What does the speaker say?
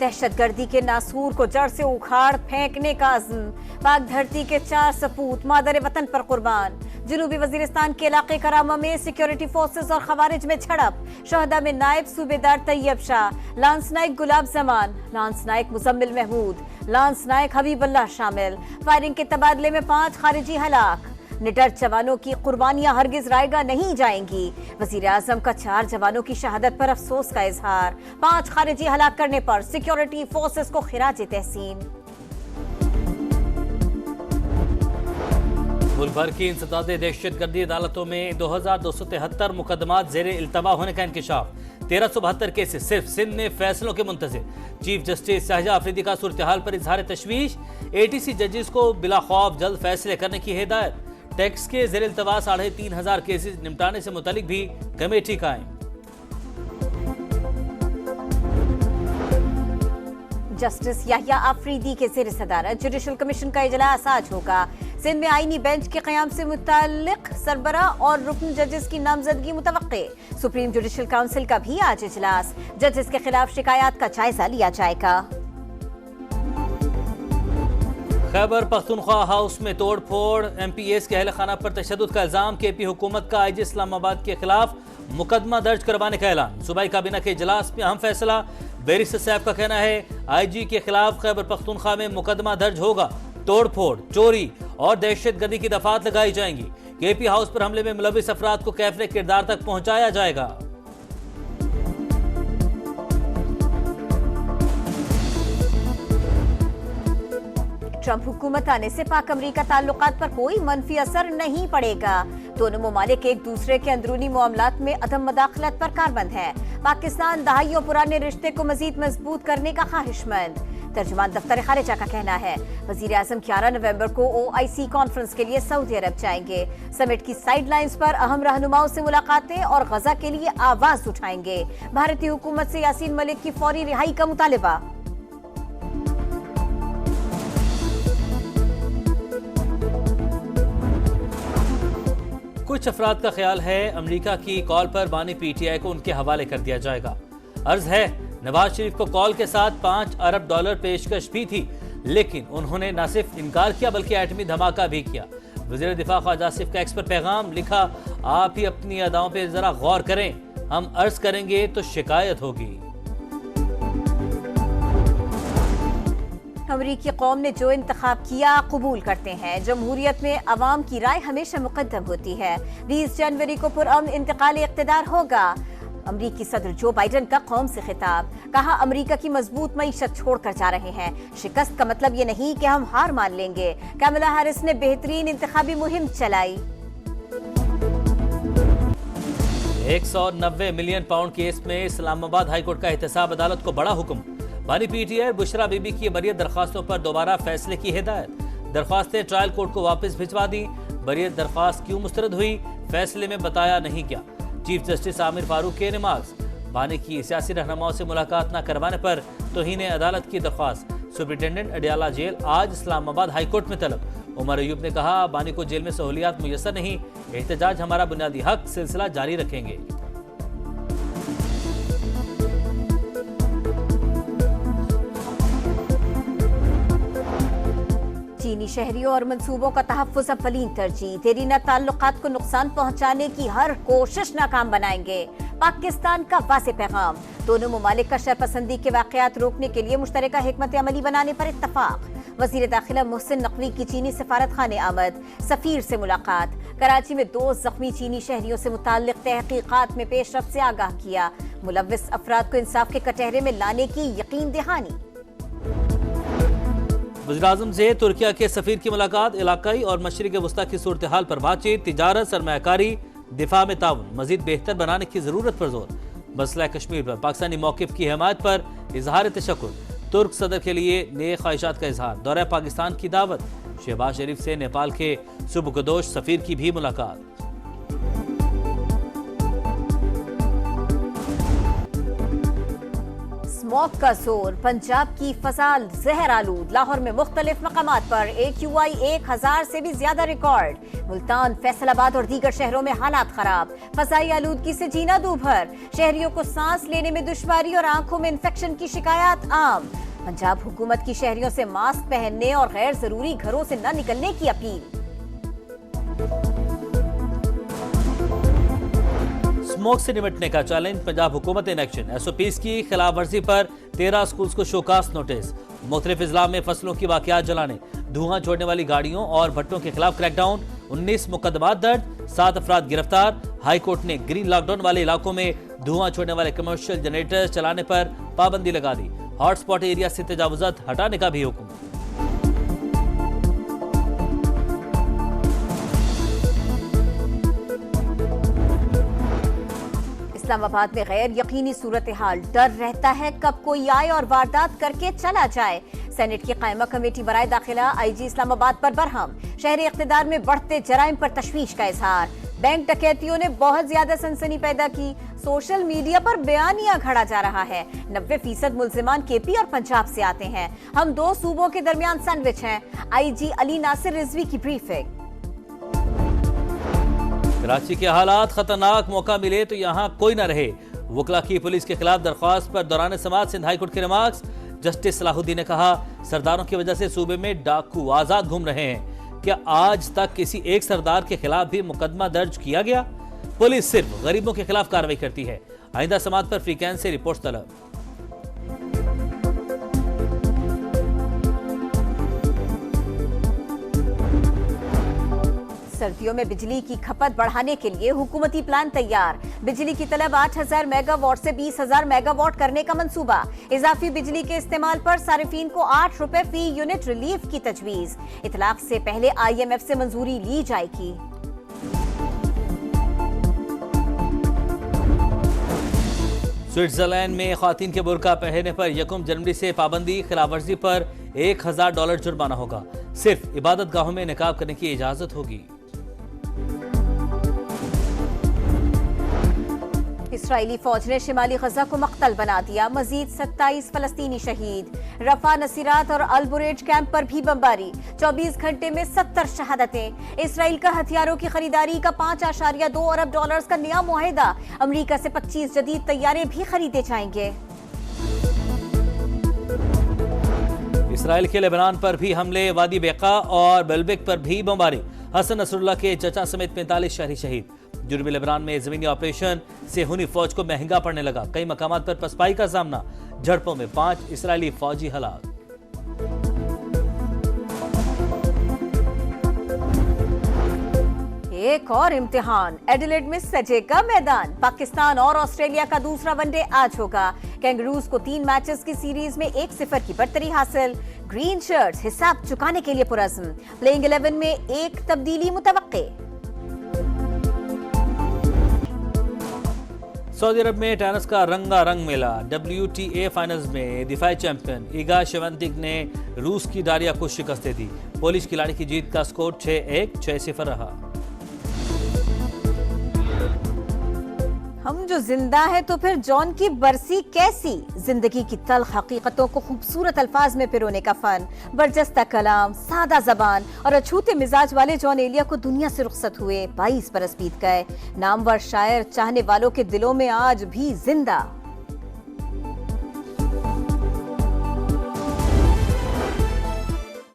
दहशतगर्दी के नासूर को जड़ से उखाड़ फेंकने का अज़्म। पाक धरती के 4 सपूत मादर वतन पर कुर्बान। जनूबी वजीरिस्तान के इलाके करामा में सिक्योरिटी फोर्सेस और खवारिज में झड़प। शहदा में नायब सूबेदार तैयब शाह, लांस नायक गुलाब जमान, लांस नायक मुजम्मिल महमूद, लांस नायक हबीबुल्लाह शामिल। फायरिंग के तबादले में 5 खारिजी हलाक। निडर जवानों की कुर्बानियां हरगिज रायगा नहीं जाएंगी। वजीर आजम का 4 जवानों की शहादत पर अफसोस का इजहार। 5 खारिजी हलाक करने पर सिक्योरिटी फोर्सेस को खिराज तहसीन। मुल्क भर की इंसदादे दहशतगर्दी अदालतों में 2273 मुकदमात जेर इल्तवा होने का इंकशाफ। 1372 केसेस सिर्फ सिंध में फैसलों के मुंतज़िर। चीफ जस्टिस शाहजहां अफरीदी का सूरत हाल पर इजहार तशवीश। ATC जजेस को बिला खौफ जल्द फैसले करने की हिदायत। टैक्स के जेर इल्तवा 3500 केसेस निपटाने से मुतालिक भी कमेटी कायम। जस्टिस याहिया अफरीदी के जेर सदारत जुडिशल कमीशन का इजलास आज होगा। सिंध में आईनी बेंच के क़याम से मुताल्लिक सरबरा और रुकन जजेस की नामजदगी मुतवक्के। सुप्रीम जुडिशल काउंसिल का भी आज इजलास। जजेस के खिलाफ शिकायत का जायजा लिया जाएगा। खैबर पख्तूनख्वा हाउस में तोड़ फोड़। MPS के अहल खाना पर तशद्दुद का इल्जाम। KP हुकूमत का IG इस्लामाबाद के खिलाफ मुकदमा दर्ज करवाने का ऐलान। सूबाई काबीना के इजलास में अहम फैसला। बैरिस्टर साहब का कहना है IG के खिलाफ खैबर पख्तूनख्वा में मुकदमा दर्ज होगा। तोड़ फोड़, चोरी और दहशतगर्दी की दफात लगाई जाएंगी। KP हाउस पर हमले में मुलविस अफराद को कैफरे किरदार तक पहुंचाया जाएगा। ट्रंप हुकूमत आने से पाक अमरीका ताल्लुकात पर कोई मनफी असर नहीं पड़ेगा। दोनों ममालिक एक दूसरे के अंदरूनी मामलात में अदम मदाखलत पर कारबंद है। पाकिस्तान दहाइयों पुराने रिश्ते को मजीद मजबूत करने का ख्वाहिशमंद। तर्जुमान दफ्तर खारिजा का कहना है वजीर आजम 11 नवंबर को OIC कॉन्फ्रेंस के लिए सऊदी अरब जाएंगे। समिट की साइड लाइन्स पर अहम रहनुमाओं से मुलाकातें और गजा के लिए आवाज उठाएंगे। भारतीय हुकूमत से यासीन मलिक की फौरी रिहाई का मुतालिबा। कुछ अफराद का ख्याल है अमेरिका की कॉल पर बानी PTI को उनके हवाले कर दिया जाएगा। अर्ज है नवाज शरीफ को कॉल के साथ $5 अरब पेशकश भी थी, लेकिन उन्होंने न सिर्फ इनकार किया बल्कि एटमी धमाका भी किया। वज़ीर दिफा ख्वाजा आसिफ का एक्स पर पैगाम लिखा, आप ही अपनी अदाओं पर जरा गौर करें, हम अर्ज करेंगे तो शिकायत होगी। अमरीकी कौम ने जो इंतखाब किया कबूल करते हैं। जमहूरियत में अवाम की राय हमेशा मुकद्दम होती है। 20 जनवरी को पुरअमन इंतकाल इख्तिदार होगा। अमरीकी सदर जो बाइडन का कौम से खिताब। कहा अमरीका की मजबूत मईशत छोड़कर जा रहे हैं। शिकस्त का मतलब ये नहीं कि हम हार मान लेंगे। कमला हैरिस ने बेहतरीन इंतखाबी मुहिम चलाई। 190 मिलियन पाउंड केस में इस्लामाबाद हाईकोर्ट का एहतसाब। अदालत को बड़ा हुक्म। बानी PTI और बुशरा बीबी की बरियत दरखास्तों पर दोबारा फैसले की हिदायत। दरखास्तें ट्रायल कोर्ट को वापस भिजवा दी। बरियत दरखास्त क्यों मुस्तरद हुई, फैसले में बताया नहीं गया। चीफ जस्टिस आमिर फारूक के नमाज। बानी की सियासी रहनुमाओं से मुलाकात न करवाने पर तौहीन अदालत की दरख्वास्त। सुप्रिंटेंडेंट अडियाला जेल आज इस्लामाबाद हाईकोर्ट में तलब। उमर अयूब ने कहा बानी को जेल में सहूलियात मुयस्सर नहीं, एहतजाज हमारा बुनियादी हक, सिलसिला जारी रखेंगे। चीनी शहरियों और मंसूबों का तहफ़्फ़ुज़ अव्वलीन तरजीह। देरीना ताल्लुकात को नुकसान पहुंचाने की हर कोशिश नाकाम बनाएंगे। पाकिस्तान का वाज़ेह पैगाम। दोनों ममालिक का शरपसंदी के वाक़यात रोकने के लिए मुश्तरका हिकमत अमली बनाने पर इत्तफ़ाक़। वज़ीर दाखिला मोहसिन नकवी की चीनी सफारत खाने आमद। सफ़ीर से मुलाकात। कराची में 2 ज़ख्मी चीनी शहरियों से मुताल्लिक़ तहक़ीक़ात में पेशरफ़्त से आगाह किया। मुलव्विस अफराद को इंसाफ के कटहरे में लाने की यकीन दहानी। वज़ीर-ए-आज़म से तुर्किया के सफ़ीर की मुलाकात। इलाकाई और मशरिक़ वस्ता की सूरत हाल पर बातचीत। तिजारत, सरमायाकारी, दिफा में ताउन मज़ीद बेहतर बनाने की ज़रूरत पर जोर। मसला कश्मीर पर पाकिस्तानी मौक़िफ़ की हिमायत पर इजहार तशक्कुर। तुर्क सदर के लिए नए ख्वाहिशात का इजहार। दौरा पाकिस्तान की दावत। शहबाज शरीफ से नेपाल के सुबकदोश सफ़ीर की भी मुलाकात। स्मॉग का जोर, पंजाब की फजा जहर आलूद। लाहौर में मुख्तलिफ मकामात पर AQI 1000 से भी ज्यादा रिकॉर्ड। मुल्तान, फैसलाबाद और दीगर शहरों में हालात खराब। फजाई आलूदगी से जीना दूभर। शहरियों को सांस लेने में दुश्वारी और आंखों में इंफेक्शन की शिकायत आम। पंजाब हुकूमत की शहरियों से मास्क पहनने और गैर जरूरी घरों से न निकलने की अपील। स्मोक से निपटने का चैलेंज, पंजाब हुकूमत इन एक्शन। SOPs की खिलाफ वर्जी पर 13 स्कूल्स को शोकास नोटिस। मुख्तलिफ इजला में फसलों की वाकयात जलाने, धुआं छोड़ने वाली गाड़ियों और भट्टों के खिलाफ क्रैकडाउन। 19 मुकदमात दर्ज, 7 अफराद गिरफ्तार। हाई कोर्ट ने ग्रीन लॉकडाउन वाले इलाकों में धुआं छोड़ने वाले कमर्शियल जनरेटर्स चलाने पर पाबंदी लगा दी। हॉटस्पॉट एरिया से तजावुजात हटाने का भी हुक्म। इस्लामाबाद में गैर यकीनी सूरत हाल, डर रहता है कब कोई आए और वारदात करके चला जाए। सेनेट की कायमा कमेटी बराए दाखिला IG इस्लामाबाद पर बरहम। शहरी इख्तिदार में बढ़ते जराइम पर तशवीश का इजहार। बैंक डकैतियों ने बहुत ज्यादा सनसनी पैदा की। सोशल मीडिया पर बयानियां घड़ा जा रहा है। 90% मुल्जिमान KP और पंजाब से आते हैं। हम दो सूबों के दरमियान सैंडविच हैं। IG अली नासिर रिजवी की ब्रीफिंग। कराची के हालात खतरनाक, मौका मिले तो यहाँ कोई न रहे। वकला की पुलिस के खिलाफ दरख्वास्त पर दौरान समाज सिंध हाई कोर्ट के रिमार्क्स। जस्टिस सलाहुद्दीन ने कहा, सरदारों की वजह से सूबे में डाकू आजाद घूम रहे हैं। क्या आज तक किसी एक सरदार के खिलाफ भी मुकदमा दर्ज किया गया? पुलिस सिर्फ गरीबों के खिलाफ कार्रवाई करती है। आइंदा समात पर फ्रीक्वेंसी से रिपोर्ट तलब। सर्दियों में बिजली की खपत बढ़ाने के लिए हुकूमती प्लान तैयार। बिजली की तलब 8000 मेगावाट से 20000 मेगावाट करने का मंसूबा। इजाफी बिजली के इस्तेमाल पर सारिफीन को 8 रुपए फी यूनिट रिलीफ की तजवीज। इतलाक से पहले IMF से मंजूरी ली जाएगी। स्विट्जरलैंड में खातिन के बुर्का पहनने पर 1 जनवरी से पाबंदी। खिलाफ वर्जी पर $1000 जुर्माना होगा। सिर्फ इबादत गाहों में निकाब करने की इजाजत होगी। इसराइली फौज ने शिमाली गजा को मक्तल बना दिया। मजीद 27 फलस्तीनी शहीद। रफा, नसीरात और अल बुरेज कैंप पर भी बमबारी। 24 घंटे में 70 शहादतें। इसराइल का हथियारों की खरीदारी का $5.2 अरब का नया मुआहिदा। अमेरिका से 25 जदीद तैयारे भी खरीदे जाएंगे। इसराइल के लेबनान पर भी हमले, वादी बेका और बेलबेक पर भी बमबारी। हसन नसरुल्लाह के चचा समेत 45 शहरी शहीद। जुनूबी लेबनान में जमीनी ऑपरेशन से हुनी फौज को महंगा पड़ने लगा। कई मकामात पर पसपाई का सामना। झड़पों में 5 इसराइली फौजी हलाक। एक और इम्तिहान, एडिलेड में सजेगा मैदान। पाकिस्तान और ऑस्ट्रेलिया का दूसरा वनडे आज होगा। कैंगरूज को 3 मैचेस की सीरीज में 1-0 की बढ़तरी हासिल। ग्रीन शर्ट्स हिसाब चुकाने के लिए पुरज़्म। प्लेइंग 11 में एक तब्दीली मुतवक्के। सऊदी अरब में टेनिस का रंगारंग मेला। WTA फाइनल्स में दिफाई चैंपियन इगा शेवंतिक ने रूस की डारिया को शिकस्त दे दी। पोलिश खिलाड़ी की जीत का स्कोर 6-1, 6-0 रहा। हम जो जिंदा है तो फिर जॉन की बरसी कैसी। जिंदगी की तल्ख हकीकतों को खूबसूरत अल्फाज में पिरोने का फन। बरजस्ता कलाम, सादा जबान और अछूते मिजाज वाले जॉन एलिया को दुनिया से रुखसत हुए 22 बरस बीत गए। नामवर शायर चाहने वालों के दिलों में आज भी जिंदा।